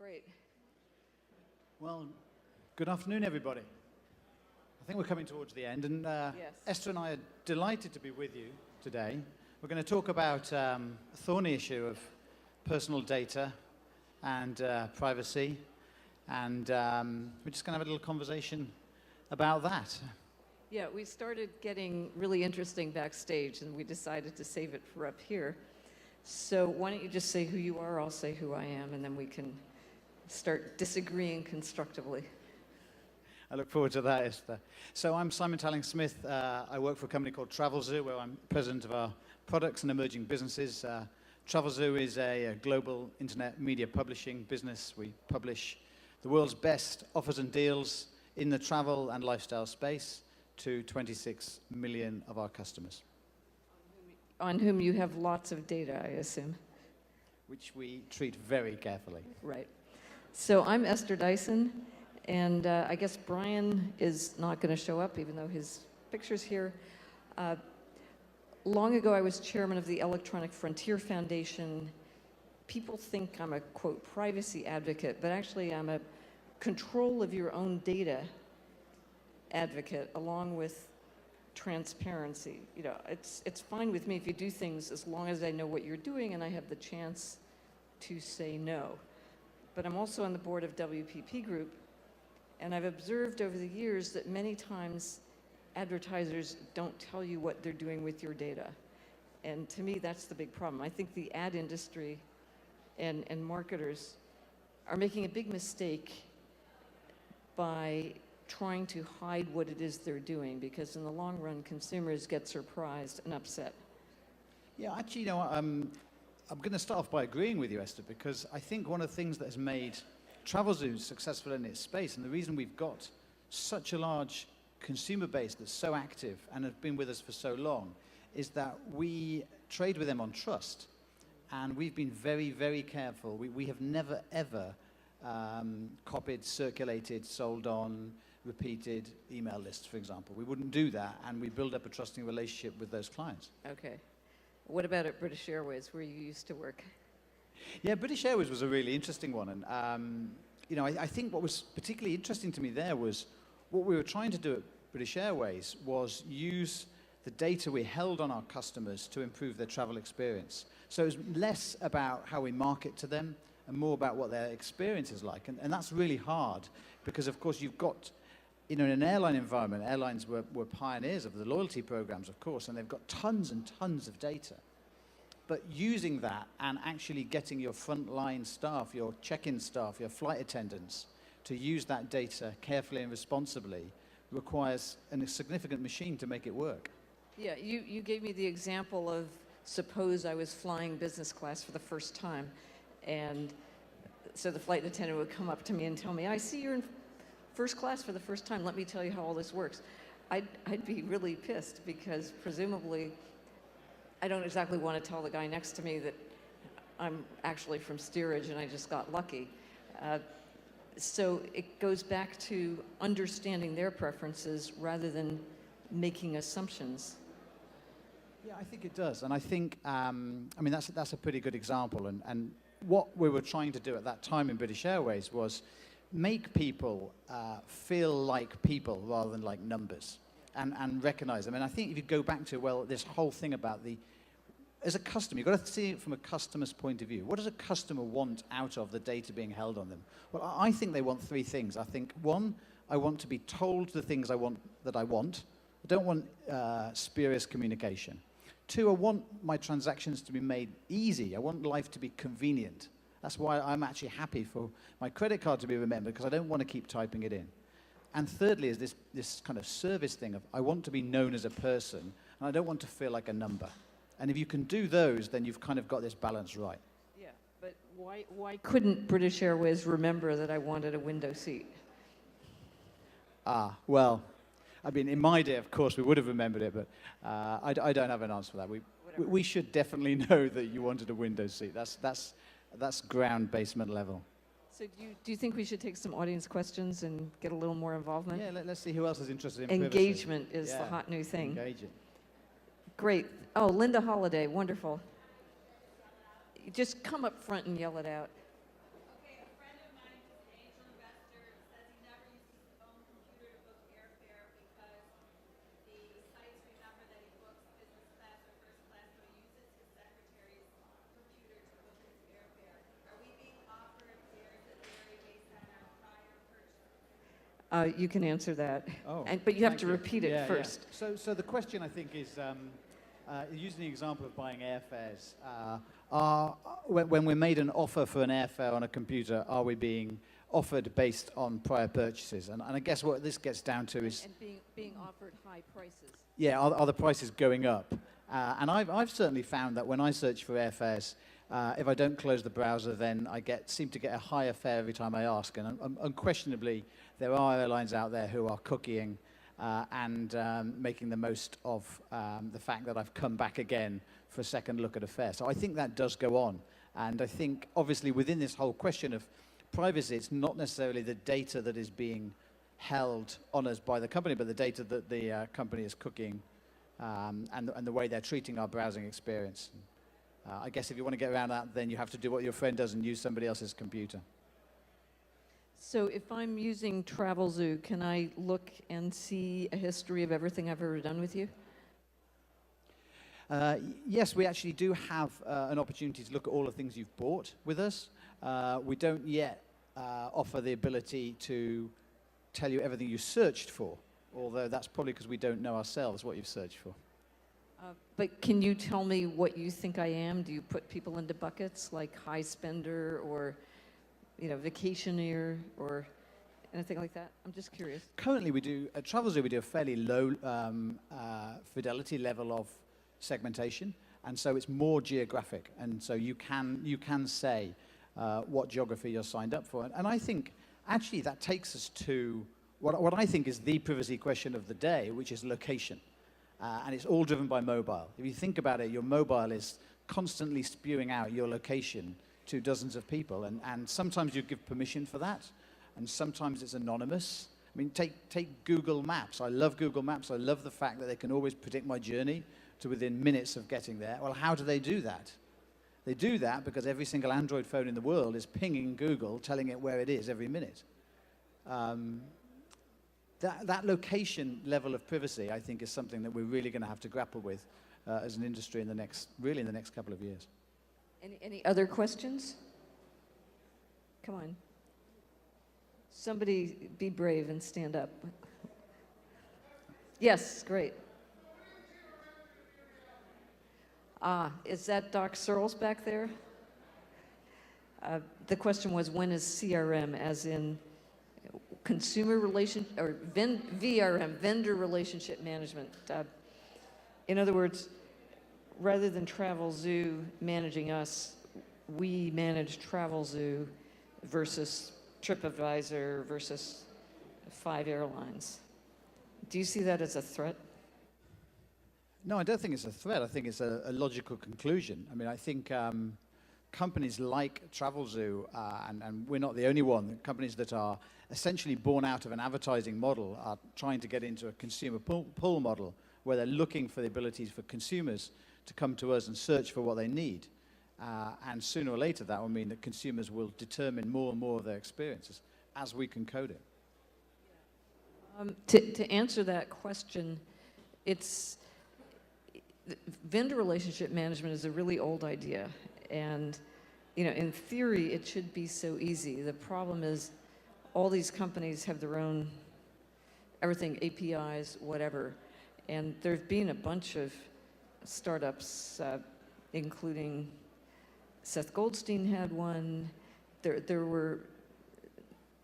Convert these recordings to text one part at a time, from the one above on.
Great. Well, good afternoon, everybody. I think we're coming towards the end, and Yes. Esther and I are delighted to be with you today. We're going to talk about a thorny issue of personal data and privacy, and we're just going to have a little conversation about that. Yeah, we started getting really interesting backstage, and we decided to save it for up here. So why don't you just say who you are, I'll say who I am, and then we can start disagreeing constructively. I look forward to that, Esther. So I'm Simon Talling-Smith. I work for a company called TravelZoo, where I'm president of our products and emerging businesses. TravelZoo is a global internet media publishing business. We publish the world's best offers and deals in the travel and lifestyle space to 26 million of our customers. On whom you have lots of data, I assume. Which we treat very carefully. Right. So I'm Esther Dyson, and I guess Brian is not going to show up, even though his picture's here. Long ago, I was chairman of the Electronic Frontier Foundation. People think I'm a, quote, privacy advocate, but actually I'm a control of your own data advocate, along with transparency. You know, it's fine with me if you do things as long as I know what you're doing and I have the chance to say no. But I'm also on the board of WPP Group, and I've observed over the years that many times advertisers don't tell you what they're doing with your data. And to me, that's the big problem. I think the ad industry and marketers are making a big mistake by trying to hide what it is they're doing, because in the long run, consumers get surprised and upset. Yeah, actually, you know, I'm going to start off by agreeing with you, Esther, because I think one of the things that has made TravelZoo successful in its space, and the reason we've got such a large consumer base that's so active and have been with us for so long, is that we trade with them on trust. And we've been very, very careful. We have never, ever copied, circulated, sold on, repeated email lists, for example. We wouldn't do that, and we build up a trusting relationship with those clients. Okay. What about at British Airways, where you used to work? Yeah, British Airways was a really interesting one. And, you know, I think what was particularly interesting to me there was what we were trying to do at British Airways was use the data we held on our customers to improve their travel experience. So it was less about how we market to them and more about what their experience is like. And that's really hard because, of course, you've got, you know, in an airline environment, airlines were pioneers of the loyalty programs, of course, and they've got tons and tons of data. But using that and actually getting your frontline staff, your check-in staff, your flight attendants, to use that data carefully and responsibly requires a significant machine to make it work. Yeah, you gave me the example of, suppose I was flying business class for the first time, and so the flight attendant would come up to me and tell me, I see you're in first class for the first time, let me tell you how all this works. I'd be really pissed, because presumably I don't exactly want to tell the guy next to me that I'm actually from steerage and I just got lucky. So it goes back to understanding their preferences rather than making assumptions. Yeah, I think it does. And I think, I mean, that's a pretty good example. And what we were trying to do at that time in British Airways was make people feel like people rather than like numbers, and recognize them. And I think if you go back to, well, this whole thing about as a customer, you've got to see it from a customer's point of view. What does a customer want out of the data being held on them? Well, I think they want three things. I think, one, I want to be told the things I want. I don't want spurious communication. Two, I want my transactions to be made easy. I want life to be convenient. That's why I'm actually happy for my credit card to be remembered, because I don't want to keep typing it in. And thirdly is this kind of service thing of I want to be known as a person, and I don't want to feel like a number. And if you can do those, then you've kind of got this balance right. Yeah, but why couldn't British Airways remember that I wanted a window seat? Well, I mean, in my day, of course, we would have remembered it, but I don't have an answer for that. We should definitely know that you wanted a window seat. That's ground basement level. So do you think we should take some audience questions and get a little more involvement? Yeah, let's see who else is interested in Engagement privacy. is the hot new thing. Engaging. Great. Oh, Linda Holiday, wonderful. Just come up front and yell it out. Okay, a friend of You can answer that. Oh, But you have thank to repeat it Yeah, first. yeah. So the question, I think, is using the example of buying airfares. When we're made an offer for an airfare on a computer, are we being offered based on prior purchases? And I guess what this gets down to is... And being offered high prices. Yeah, are the prices going up? And I've certainly found that when I search for airfares, if I don't close the browser, then I seem to get a higher fare every time I ask. And unquestionably, there are airlines out there who are cookieing and making the most of the fact that I've come back again for a second look at a fare. So I think that does go on. And I think, obviously, within this whole question of privacy, it's not necessarily the data that is being held on us by the company, but the data that the company is cooking and the way they're treating our browsing experience. I guess if you want to get around that, then you have to do what your friend does and use somebody else's computer. So if I'm using TravelZoo, can I look and see a history of everything I've ever done with you? Yes, we actually do have an opportunity to look at all the things you've bought with us. We don't yet offer the ability to tell you everything you searched for, although that's probably because we don't know ourselves what you've searched for. But can you tell me what you think I am? Do you put people into buckets like high spender or, vacationer or anything like that? I'm just curious. Currently, we do at TravelZoo, we do a fairly low fidelity level of segmentation, and so it's more geographic, and so you can say what geography you're signed up for, and I think actually that takes us to what I think is the privacy question of the day, which is location. And it's all driven by mobile. If you think about it, your mobile is constantly spewing out your location to dozens of people. And sometimes you give permission for that, and sometimes it's anonymous. I mean, take Google Maps. I love Google Maps. I love the fact that they can always predict my journey to within minutes of getting there. Well, how do they do that? They do that because every single Android phone in the world is pinging Google, telling it where it is every minute. That location level of privacy, I think, is something that we're really going to have to grapple with as an industry in the next couple of years. Any other questions? Come on. Somebody be brave and stand up. Yes, great. Is that Doc Searles back there? The question was, when is CRM, as in consumer relation, or VRM, vendor relationship management? In other words, rather than TravelZoo managing us, we manage TravelZoo versus TripAdvisor versus 5 airlines. Do you see that as a threat? No, I don't think it's a threat. I think it's a logical conclusion. I mean, I think companies like TravelZoo, and we're not the only one, companies that are essentially born out of an advertising model are trying to get into a consumer pull model where they're looking for the abilities for consumers to come to us and search for what they need. And sooner or later, that will mean that consumers will determine more and more of their experiences as we can code it. To answer that question, vendor relationship management is a really old idea. And, in theory, it should be so easy. The problem is all these companies have their own, everything, APIs, whatever. And there have been a bunch of startups, including Seth Goldstein had one. There were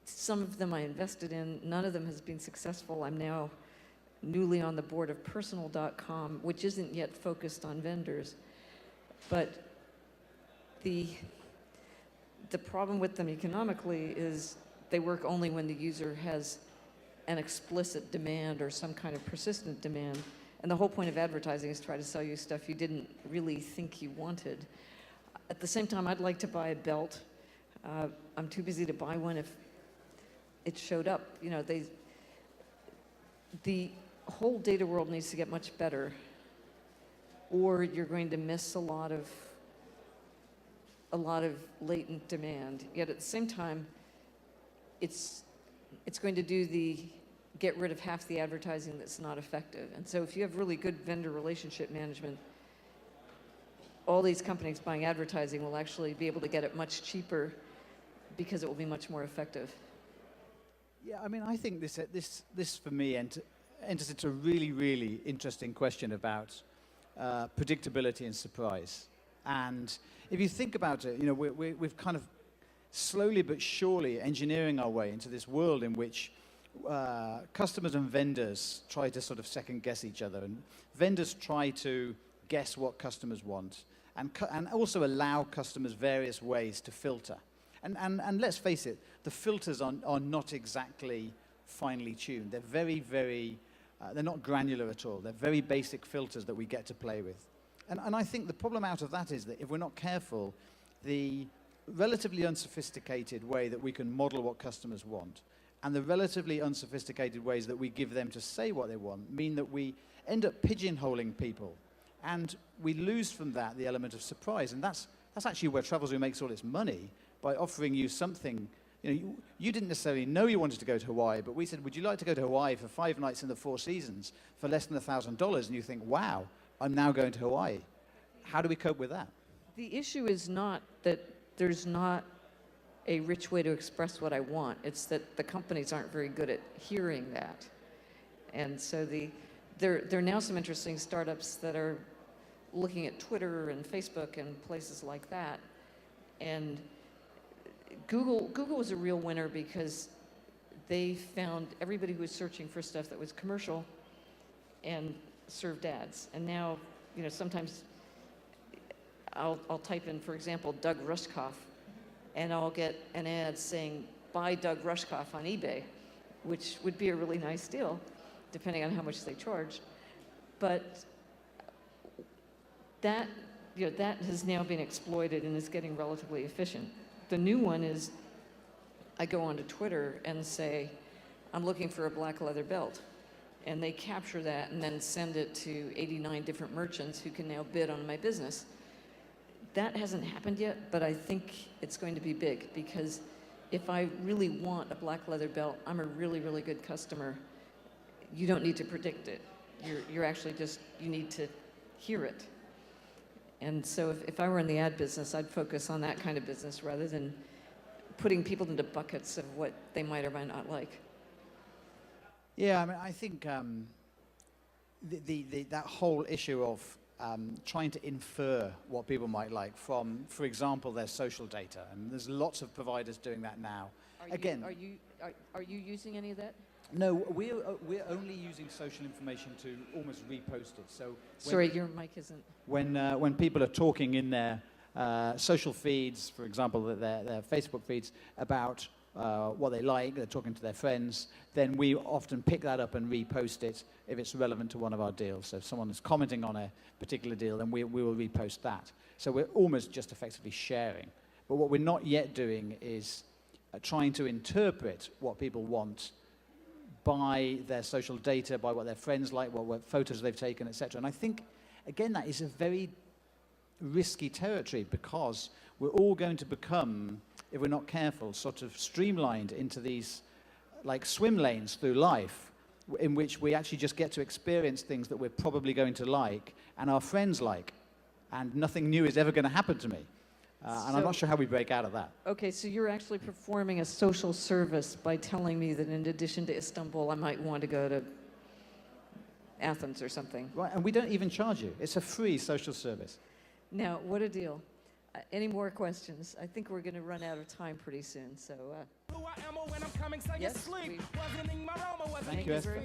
some of them I invested in. None of them has been successful. I'm now newly on the board of personal.com, which isn't yet focused on vendors. But the problem with them economically is they work only when the user has an explicit demand or some kind of persistent demand. And the whole point of advertising is to try to sell you stuff you didn't really think you wanted. At the same time, I'd like to buy a belt. I'm too busy to buy one if it showed up. The whole data world needs to get much better, or you're going to miss a lot of latent demand. Yet at the same time, it's going to get rid of half the advertising that's not effective. And so if you have really good vendor relationship management, all these companies buying advertising will actually be able to get it much cheaper because it will be much more effective. Yeah, I mean, I think this for me enters into a really, really interesting question about predictability and surprise. And if you think about it, you know, we've kind of slowly but surely engineering our way into this world in which customers and vendors try to sort of second guess each other, and vendors try to guess what customers want, and also allow customers various ways to filter. And let's face it, the filters are not exactly finely tuned. They're very, they're not granular at all. They're very basic filters that we get to play with. And I think the problem out of that is that if we're not careful, the relatively unsophisticated way that we can model what customers want and the relatively unsophisticated ways that we give them to say what they want mean that we end up pigeonholing people. And we lose from that the element of surprise. And that's actually where Travelzoo makes all its money, by offering you something. You know, you didn't necessarily know you wanted to go to Hawaii, but we said, would you like to go to Hawaii for 5 nights in the Four Seasons for less than $1,000? And you think, wow, I'm now going to Hawaii. How do we cope with that? The issue is not that there's not a rich way to express what I want. It's that the companies aren't very good at hearing that. And so there are now some interesting startups that are looking at Twitter and Facebook and places like that. And Google was a real winner because they found everybody who was searching for stuff that was commercial and served ads. And now, you know, sometimes I'll type in, for example, Doug Rushkoff, and I'll get an ad saying, buy Doug Rushkoff on eBay, which would be a really nice deal, depending on how much they charge. But that, you know, that has now been exploited and is getting relatively efficient. The new one is I go onto Twitter and say, I'm looking for a black leather belt. And they capture that and then send it to 89 different merchants who can now bid on my business. That hasn't happened yet, but I think it's going to be big, because if I really want a black leather belt, I'm a really, really good customer. You don't need to predict it. You're actually just, you need to hear it. And so if I were in the ad business, I'd focus on that kind of business rather than putting people into buckets of what they might or might not like. Yeah, I mean, I think that whole issue of trying to infer what people might like from, for example, their social data, and there's lots of providers doing that now. Are you using any of that? No, we're only using social information to almost repost it. So sorry, your mic isn't. When people are talking in their social feeds, for example, their Facebook feeds about what they like, they're talking to their friends, then we often pick that up and repost it if it's relevant to one of our deals. So if someone is commenting on a particular deal, then we will repost that. So we're almost just effectively sharing. But what we're not yet doing is trying to interpret what people want by their social data, by what their friends like, what photos they've taken, etc. And I think, again, that is a very risky territory, because we're all going to become, if we're not careful, sort of streamlined into these like swim lanes through life, in which we actually just get to experience things that we're probably going to like and our friends like, and nothing new is ever going to happen to me. And I'm not sure how we break out of that. Okay, so you're actually performing a social service by telling me that in addition to Istanbul, I might want to go to Athens or something. Right, and we don't even charge you. It's a free social service. Now, what a deal. Any more questions? I think we're going to run out of time pretty soon, so... yes, Thank you, Esther.